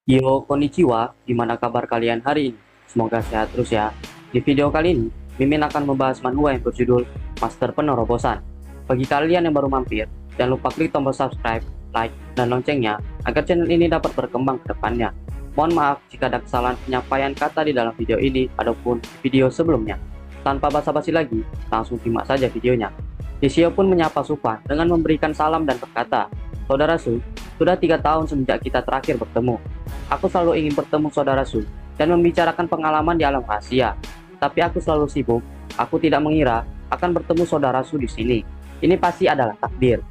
Yo, konnichiwa, gimana kabar kalian hari ini? Semoga sehat terus ya. Di video kali ini, Mimin akan membahas manhwa yang berjudul Master Penerobosan. Bagi kalian yang baru mampir, jangan lupa klik tombol subscribe, like, dan loncengnya agar channel ini dapat berkembang ke depannya. Mohon maaf jika ada kesalahan penyampaian kata di dalam video ini ataupun video sebelumnya. Tanpa basa-basi lagi, langsung simak saja videonya. Yeshio pun menyapa Supan dengan memberikan salam dan berkata, "Saudara Su, sudah 3 tahun semenjak kita terakhir bertemu. Aku selalu ingin bertemu saudara Su dan membicarakan pengalaman di alam rahasia. Tapi aku selalu sibuk. Aku tidak mengira akan bertemu saudara Su di sini. Ini pasti adalah takdir."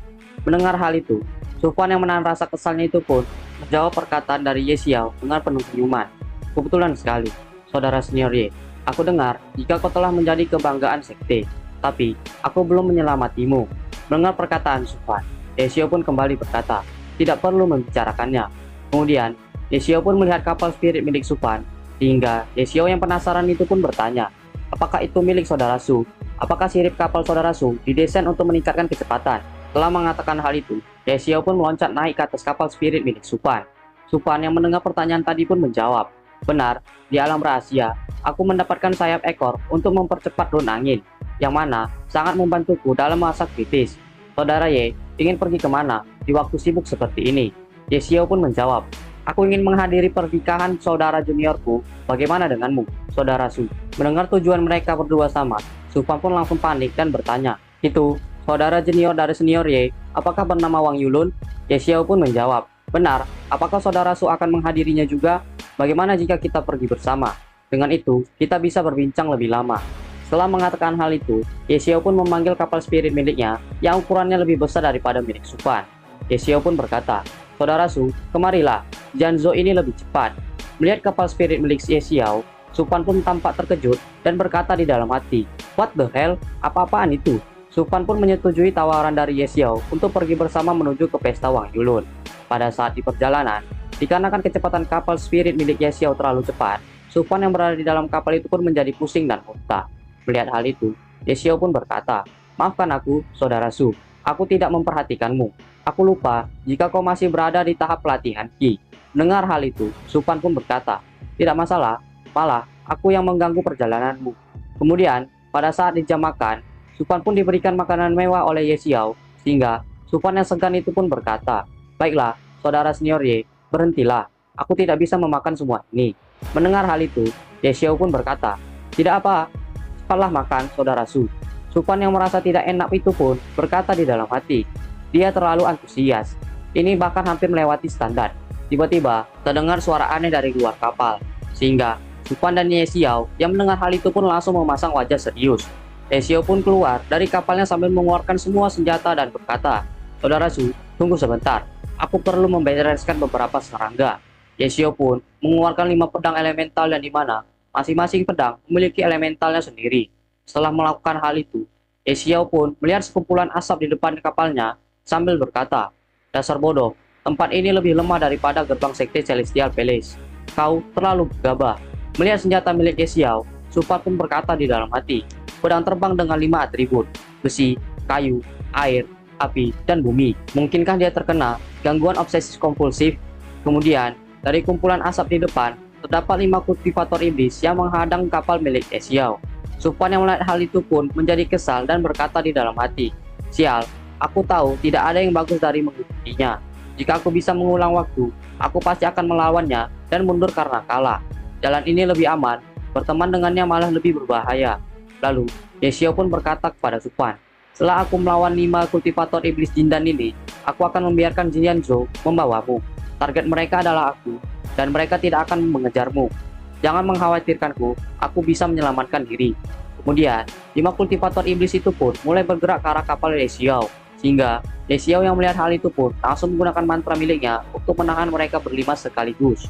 Mendengar hal itu, Sufwan yang menahan rasa kesalnya itu pun menjawab perkataan dari Ye Xiao dengan penuh senyuman. "Kebetulan sekali, saudara senior Ye. Aku dengar jika kau telah menjadi kebanggaan sekte. Tapi aku belum menyelamatimu." Mendengar perkataan Sufwan, Ye Xiao pun kembali berkata, "Tidak perlu membicarakannya." Kemudian Ye Xiao pun melihat kapal spirit milik Supan, sehingga Ye Xiao yang penasaran itu pun bertanya, "Apakah itu milik saudara Su? Apakah sirip kapal saudara Su didesain untuk meningkatkan kecepatan?" Setelah mengatakan hal itu, Ye Xiao pun meloncat naik ke atas kapal spirit milik Supan. Supan yang mendengar pertanyaan tadi pun menjawab, "Benar, di alam rahasia, aku mendapatkan sayap ekor untuk mempercepat drone angin, yang mana sangat membantuku dalam masa kritis. Saudara Ye, ingin pergi kemana di waktu sibuk seperti ini?" Ye Xiao pun menjawab, "Aku ingin menghadiri pernikahan saudara juniorku. Bagaimana denganmu, saudara Su?" Mendengar tujuan mereka berdua sama, Supan pun langsung panik dan bertanya, "Itu saudara junior dari senior Ye, apakah bernama Wang Yulun?" Ye Xiao pun menjawab, "Benar, apakah saudara Su akan menghadirinya juga? Bagaimana jika kita pergi bersama? Dengan itu, kita bisa berbincang lebih lama." Setelah mengatakan hal itu, Ye Xiao pun memanggil kapal spirit miliknya yang ukurannya lebih besar daripada milik Supan. Ye Xiao pun berkata, "Saudara Su, kemarilah. Janzo ini lebih cepat." Melihat kapal spirit milik Ye Xiao, Supan pun tampak terkejut dan berkata di dalam hati, "What the hell? Apa-apaan itu?" Supan pun menyetujui tawaran dari Ye Xiao untuk pergi bersama menuju ke pesta Wang Yulun. Pada saat di perjalanan, dikarenakan kecepatan kapal spirit milik Ye Xiao terlalu cepat, Supan yang berada di dalam kapal itu pun menjadi pusing dan muntah. Melihat hal itu, Ye Xiao pun berkata, "Maafkan aku, saudara Su. Aku tidak memperhatikanmu. Aku lupa jika kau masih berada di tahap pelatihan Ki." Mendengar hal itu, Supan pun berkata, "Tidak masalah, malah aku yang mengganggu perjalananmu." Kemudian, pada saat di jam makan, Supan pun diberikan makanan mewah oleh Ye Xiao, sehingga Supan yang segan itu pun berkata, "Baiklah, saudara senior Ye, berhentilah. Aku tidak bisa memakan semua ini." Mendengar hal itu, Ye Xiao pun berkata, "Tidak apa, cepatlah makan, saudara Su." Supan yang merasa tidak enak itu pun berkata di dalam hati, dia terlalu antusias. Ini bahkan hampir melewati standar. Tiba-tiba terdengar suara aneh dari luar kapal, sehingga Supan dan Ye Xiao yang mendengar hal itu pun langsung memasang wajah serius. Ye Xiao pun keluar dari kapalnya sambil mengeluarkan semua senjata dan berkata, "Saudara Su, tunggu sebentar. Aku perlu membereskan beberapa serangga." Ye Xiao pun mengeluarkan 5 pedang elemental yang dimana masing-masing pedang memiliki elementalnya sendiri. Setelah melakukan hal itu, Ye Xiao pun melihat sekumpulan asap di depan kapalnya sambil berkata, "Dasar bodoh, tempat ini lebih lemah daripada gerbang sekte Celestial Palace. Kau terlalu gegabah." Melihat senjata milik Ye Xiao, Supan pun berkata di dalam hati, "Pedang terbang dengan 5 atribut, besi, kayu, air, api, dan bumi. Mungkinkah dia terkena gangguan obsesif kompulsif?" Kemudian, dari kumpulan asap di depan, terdapat 5 kultivator iblis yang menghadang kapal milik Ye Xiao. Supan yang melihat hal itu pun menjadi kesal dan berkata di dalam hati, "Sial, aku tahu tidak ada yang bagus dari mengikutinya. Jika aku bisa mengulang waktu, aku pasti akan melawannya dan mundur karena kalah. Jalan ini lebih aman, berteman dengannya malah lebih berbahaya." Lalu, Ye Xiao pun berkata kepada Supan, "Setelah aku melawan 5 kultivator iblis Jindan ini, aku akan membiarkan Jin Yanzhou membawamu. Target mereka adalah aku, dan mereka tidak akan mengejarmu. Jangan mengkhawatirkanku, aku bisa menyelamatkan diri." Kemudian, 5 kultivator iblis itu pun mulai bergerak ke arah kapal Ye Xiao, sehingga Ye Xiao yang melihat hal itu pun langsung menggunakan mantra miliknya untuk menahan mereka berlima sekaligus.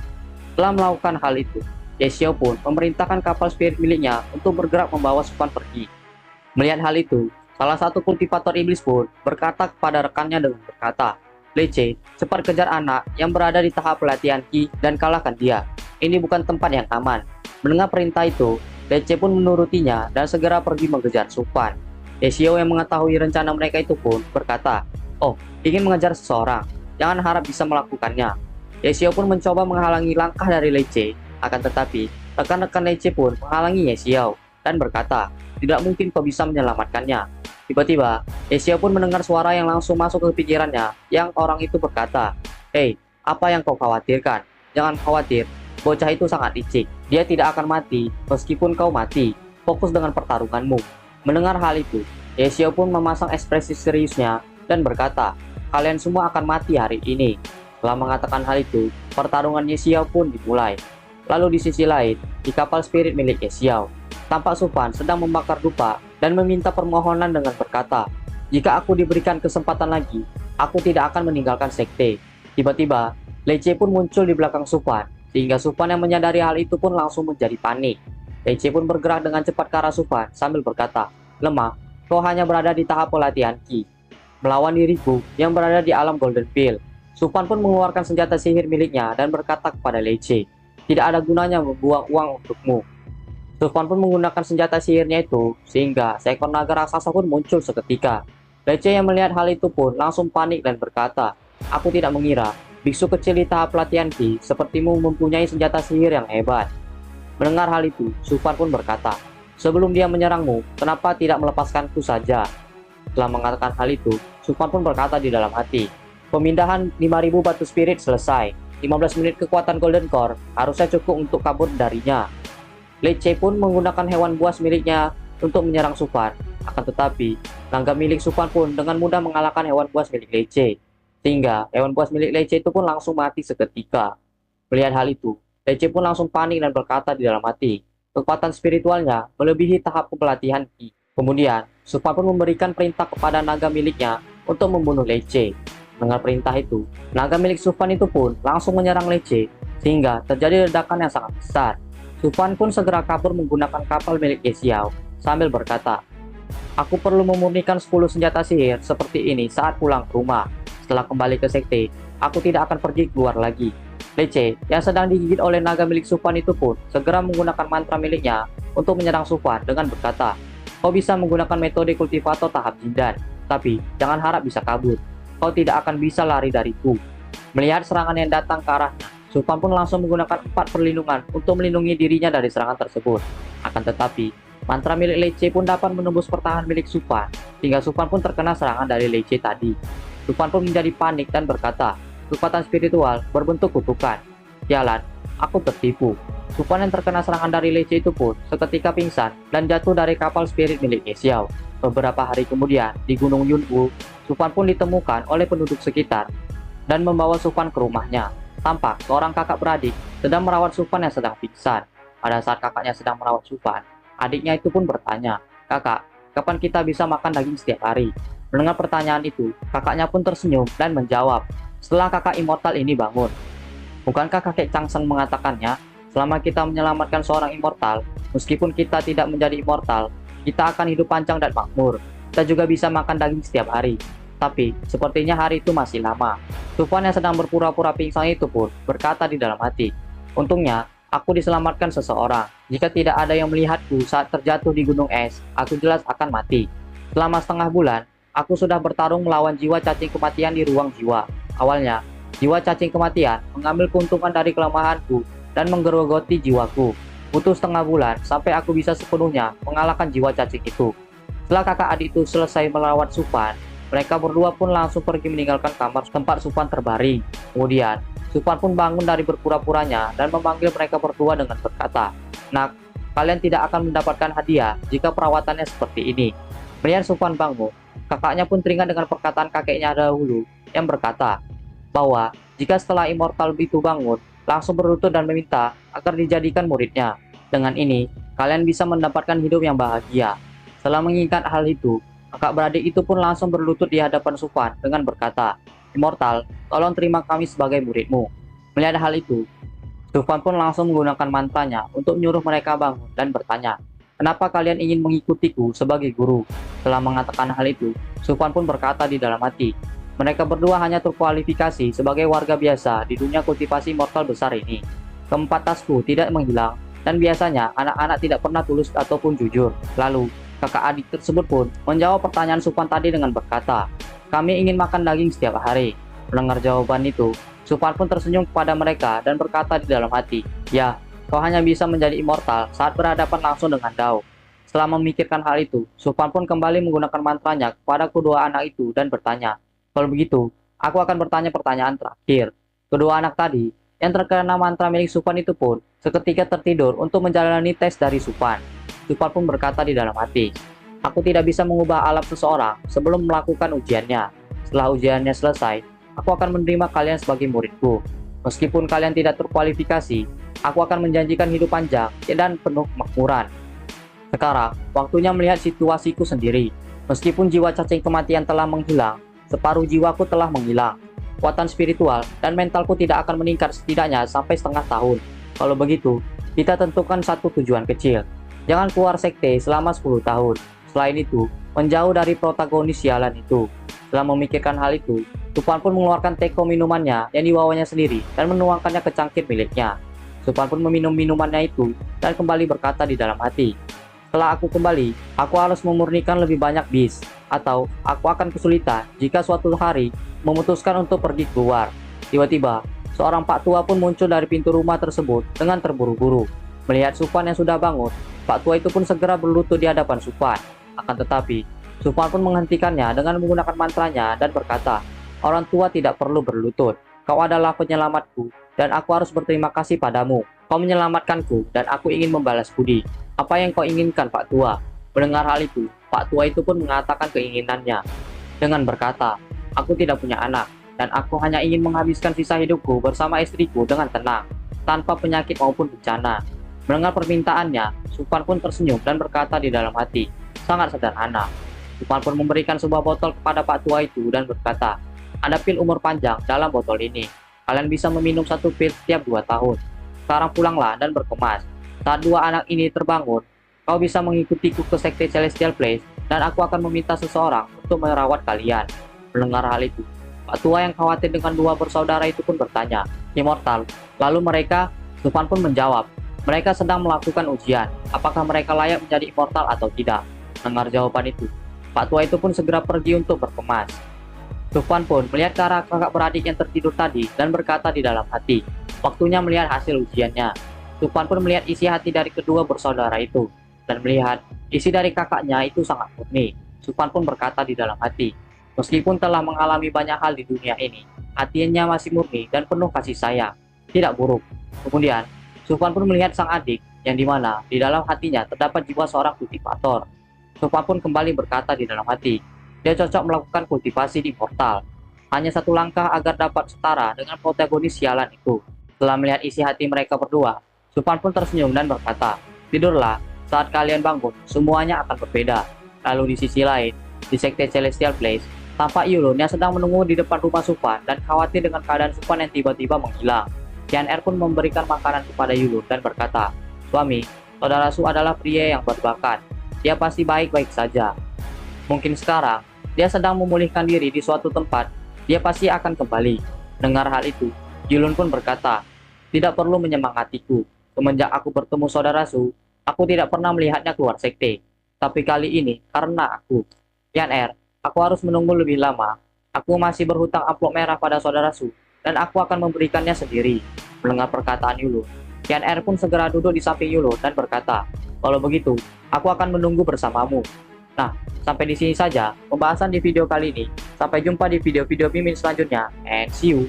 Setelah melakukan hal itu, Ye Xiao pun memerintahkan kapal spirit miliknya untuk bergerak membawa Supan pergi. Melihat hal itu, salah satu kultivator iblis pun berkata kepada rekannya dengan berkata, "Lece, cepat kejar anak yang berada di tahap pelatihan Ki dan kalahkan dia. Ini bukan tempat yang aman." Mendengar perintah itu, Lece pun menurutinya dan segera pergi mengejar Supan. Ye Xiao yang mengetahui rencana mereka itu pun berkata, "Oh, ingin mengejar seseorang. Jangan harap bisa melakukannya." Ye Xiao pun mencoba menghalangi langkah dari Lei Che, akan tetapi rekan-rekan Lei Che pun menghalangi Ye Xiao dan berkata, tidak mungkin kau bisa menyelamatkannya. Tiba-tiba, Ye Xiao pun mendengar suara yang langsung masuk ke pikirannya, yang orang itu berkata, "Hei, apa yang kau khawatirkan? Jangan khawatir, bocah itu sangat licik. Dia tidak akan mati meskipun kau mati. Fokus dengan pertarunganmu." Mendengar hal itu, Ye Xiao pun memasang ekspresi seriusnya dan berkata, "Kalian semua akan mati hari ini." Setelah mengatakan hal itu, pertarungan Ye Xiao pun dimulai. Lalu di sisi lain, di kapal spirit milik Ye Xiao, tampak Supan sedang membakar dupa dan meminta permohonan dengan berkata, "Jika aku diberikan kesempatan lagi, aku tidak akan meninggalkan sekte." Tiba-tiba, Lei Che pun muncul di belakang Supan, sehingga Supan yang menyadari hal itu pun langsung menjadi panik. Lei Che pun bergerak dengan cepat ke arah Supan sambil berkata, "Lemah, kau hanya berada di tahap pelatihan Ki. Melawan diriku yang berada di alam Golden Field." Supan pun mengeluarkan senjata sihir miliknya dan berkata kepada Lei Che, "Tidak ada gunanya membuang uang untukmu." Supan pun menggunakan senjata sihirnya itu, sehingga seekor naga raksasa pun muncul seketika. Lei Che yang melihat hal itu pun langsung panik dan berkata, "Aku tidak mengira biksu kecil di tahap pelatihan Ki sepertimu mempunyai senjata sihir yang hebat." Mendengar hal itu, Supan pun berkata, "Sebelum dia menyerangmu, kenapa tidak melepaskanku saja?" Setelah mengatakan hal itu, Supan pun berkata di dalam hati, "Pemindahan 5.000 batu spirit selesai. 15 menit kekuatan Golden Core harusnya cukup untuk kabur darinya." Lei Che pun menggunakan hewan buas miliknya untuk menyerang Supan. Akan tetapi, naga milik Supan pun dengan mudah mengalahkan hewan buas milik Lei Che. Sehingga hewan buas milik Lei Che itu pun langsung mati seketika. Melihat hal itu, Lei Che pun langsung panik dan berkata di dalam hati, kekuatan spiritualnya melebihi tahap pelatihan Ki. Kemudian, Supan pun memberikan perintah kepada naga miliknya untuk membunuh Lei Che. Dengan perintah itu, naga milik Supan itu pun langsung menyerang Lei Che, sehingga terjadi ledakan yang sangat besar. Supan pun segera kabur menggunakan kapal milik Ye Xiao sambil berkata, "Aku perlu memurnikan 10 senjata sihir seperti ini saat pulang ke rumah. Setelah kembali ke sekte, aku tidak akan pergi keluar lagi." Lei Che yang sedang digigit oleh naga milik Supan itu pun segera menggunakan mantra miliknya untuk menyerang Supan dengan berkata, "Kau bisa menggunakan metode kultivator tahap jindan, tapi jangan harap bisa kabur. Kau tidak akan bisa lari dariku." Melihat serangan yang datang ke arahnya, Supan pun langsung menggunakan 4 perlindungan untuk melindungi dirinya dari serangan tersebut. Akan tetapi, mantra milik Lei Che pun dapat menembus pertahanan milik Supan, sehingga Supan pun terkena serangan dari Lei Che tadi. Supan pun menjadi panik dan berkata, "Kekuatan spiritual berbentuk kutukan. Jalan, aku tertipu." Supan yang terkena serangan dari Lei Che itu pun seketika pingsan dan jatuh dari kapal spirit milik Ye Xiao. Beberapa hari kemudian, di Gunung Yunwu, Supan pun ditemukan oleh penduduk sekitar dan membawa Supan ke rumahnya. Tampak seorang kakak beradik sedang merawat Supan yang sedang pingsan. Pada saat kakaknya sedang merawat Supan, adiknya itu pun bertanya, "Kakak, kapan kita bisa makan daging setiap hari?" Mendengar pertanyaan itu, kakaknya pun tersenyum dan menjawab, "Setelah kakak immortal ini bangun." Bukankah kakek Changseng mengatakannya, selama kita menyelamatkan seorang immortal, meskipun kita tidak menjadi immortal, kita akan hidup panjang dan makmur. Kita juga bisa makan daging setiap hari. Tapi, sepertinya hari itu masih lama. Supan yang sedang berpura-pura pingsan itu pun berkata di dalam hati, "Untungnya, aku diselamatkan seseorang. Jika tidak ada yang melihatku saat terjatuh di gunung es, aku jelas akan mati." Selama setengah bulan, aku sudah bertarung melawan jiwa cacing kematian di ruang jiwa. Awalnya, jiwa cacing kematian mengambil keuntungan dari kelemahanku dan menggerogoti jiwaku. Butuh setengah bulan sampai aku bisa sepenuhnya mengalahkan jiwa cacing itu. Setelah kakak adik itu selesai melawat Supan, mereka berdua pun langsung pergi meninggalkan kamar tempat Supan terbaring. Kemudian, Supan pun bangun dari berpura-puranya dan memanggil mereka berdua dengan berkata, "Nak, kalian tidak akan mendapatkan hadiah jika perawatannya seperti ini." Melihat Supan bangun, kakaknya pun teringat dengan perkataan kakeknya dahulu yang berkata bahwa jika setelah immortal itu bangun, langsung berlutut dan meminta agar dijadikan muridnya. Dengan ini, kalian bisa mendapatkan hidup yang bahagia. Setelah mengingat hal itu, kakak beradik itu pun langsung berlutut di hadapan Supan dengan berkata, "Immortal, tolong terima kami sebagai muridmu." Melihat hal itu, Supan pun langsung menggunakan mantranya untuk menyuruh mereka bangun dan bertanya, "Kenapa kalian ingin mengikutiku sebagai guru?" Setelah mengatakan hal itu, Supan pun berkata di dalam hati, mereka berdua hanya terkualifikasi sebagai warga biasa di dunia kultivasi mortal besar ini. Keempat tasku tidak menghilang, dan biasanya anak-anak tidak pernah tulus ataupun jujur. Lalu, kakak adik tersebut pun menjawab pertanyaan Supan tadi dengan berkata, "Kami ingin makan daging setiap hari." Mendengar jawaban itu, Supan pun tersenyum kepada mereka dan berkata di dalam hati, "Ya, kau hanya bisa menjadi immortal saat berhadapan langsung dengan Dao." Setelah memikirkan hal itu, Supan pun kembali menggunakan mantranya kepada kedua anak itu dan bertanya, "Kalau begitu, aku akan bertanya pertanyaan terakhir." Kedua anak tadi, yang terkena mantra milik Supan itu pun, seketika tertidur untuk menjalani tes dari Supan. Supan pun berkata di dalam hati, "Aku tidak bisa mengubah alam seseorang sebelum melakukan ujiannya. Setelah ujiannya selesai, aku akan menerima kalian sebagai muridku. Meskipun kalian tidak terkualifikasi, aku akan menjanjikan hidup panjang dan penuh kemakmuran." Sekarang, waktunya melihat situasiku sendiri. Meskipun jiwa cacing kematian telah menghilang, separuh jiwaku telah menghilang. Kekuatan spiritual dan mentalku tidak akan meningkat setidaknya sampai setengah tahun. Kalau begitu, kita tentukan satu tujuan kecil. Jangan keluar sekte selama 10 tahun. Selain itu, menjauh dari protagonis sialan itu. Setelah memikirkan hal itu, Supan pun mengeluarkan teko minumannya yang dibawanya sendiri dan menuangkannya ke cangkir miliknya. Supan pun meminum minumannya itu dan kembali berkata di dalam hati, "Setelah aku kembali, aku harus memurnikan lebih banyak bis, atau aku akan kesulitan jika suatu hari memutuskan untuk pergi keluar." Tiba-tiba, seorang pak tua pun muncul dari pintu rumah tersebut dengan terburu-buru. Melihat Supan yang sudah bangun, pak tua itu pun segera berlutut di hadapan Supan. Akan tetapi, Supan pun menghentikannya dengan menggunakan mantranya dan berkata, "Orang tua tidak perlu berlutut. Kau adalah penyelamatku, dan aku harus berterima kasih padamu. Kau menyelamatkanku, dan aku ingin membalas budi. Apa yang kau inginkan, Pak Tua?" Mendengar hal itu, Pak Tua itu pun mengatakan keinginannya dengan berkata, "Aku tidak punya anak, dan aku hanya ingin menghabiskan sisa hidupku bersama istriku dengan tenang, tanpa penyakit maupun bencana." Mendengar permintaannya, Supan pun tersenyum dan berkata di dalam hati, "Sangat sederhana." Supan pun memberikan sebuah botol kepada Pak Tua itu dan berkata, "Ada pil umur panjang dalam botol ini. Kalian bisa meminum satu pil setiap 2 tahun. Sekarang pulanglah dan berkemas. Saat dua anak ini terbangun, kau bisa mengikutiku ke sekte Celestial Place dan aku akan meminta seseorang untuk merawat kalian." Mendengar hal itu, Pak Tua yang khawatir dengan dua bersaudara itu pun bertanya, "Immortal?" Lalu mereka, Supan pun menjawab, "Mereka sedang melakukan ujian. Apakah mereka layak menjadi immortal atau tidak?" Mendengar jawaban itu, Pak Tua itu pun segera pergi untuk berkemas. Supan pun melihat ke arah kakak beradik yang tertidur tadi dan berkata di dalam hati, "Waktunya melihat hasil ujiannya." Supan pun melihat isi hati dari kedua bersaudara itu, dan melihat isi dari kakaknya itu sangat murni. Supan pun berkata di dalam hati, meskipun telah mengalami banyak hal di dunia ini, hatinya masih murni dan penuh kasih sayang, tidak buruk. Kemudian, Supan pun melihat sang adik, yang dimana di dalam hatinya terdapat jiwa seorang kultivator. Supan pun kembali berkata di dalam hati, dia cocok melakukan kultivasi di portal. Hanya satu langkah agar dapat setara dengan protagonis sialan itu. Setelah melihat isi hati mereka berdua, Supan pun tersenyum dan berkata, "Tidurlah, saat kalian bangun, semuanya akan berbeda." Lalu di sisi lain, di sekte Celestial Place, tampak Yulun yang sedang menunggu di depan rumah Supan dan khawatir dengan keadaan Supan yang tiba-tiba menghilang. Tian Er pun memberikan makanan kepada Yulun dan berkata, "Suami, saudara Su adalah pria yang berbakat. Dia pasti baik-baik saja. Mungkin sekarang, dia sedang memulihkan diri di suatu tempat. Dia pasti akan kembali." Dengar hal itu, Yulun pun berkata, "Tidak perlu menyemangatiku. Semenjak aku bertemu saudara Su, aku tidak pernah melihatnya keluar sekte. Tapi kali ini, karena aku. Tian Er, aku harus menunggu lebih lama. Aku masih berhutang amplop merah pada saudara Su, dan aku akan memberikannya sendiri." Mendengar perkataan Yulun, Tian Er pun segera duduk di samping Yulun dan berkata, "Kalau begitu, aku akan menunggu bersamamu." Nah, sampai di sini saja pembahasan di video kali ini. Sampai jumpa di video-video mimin selanjutnya, and see you.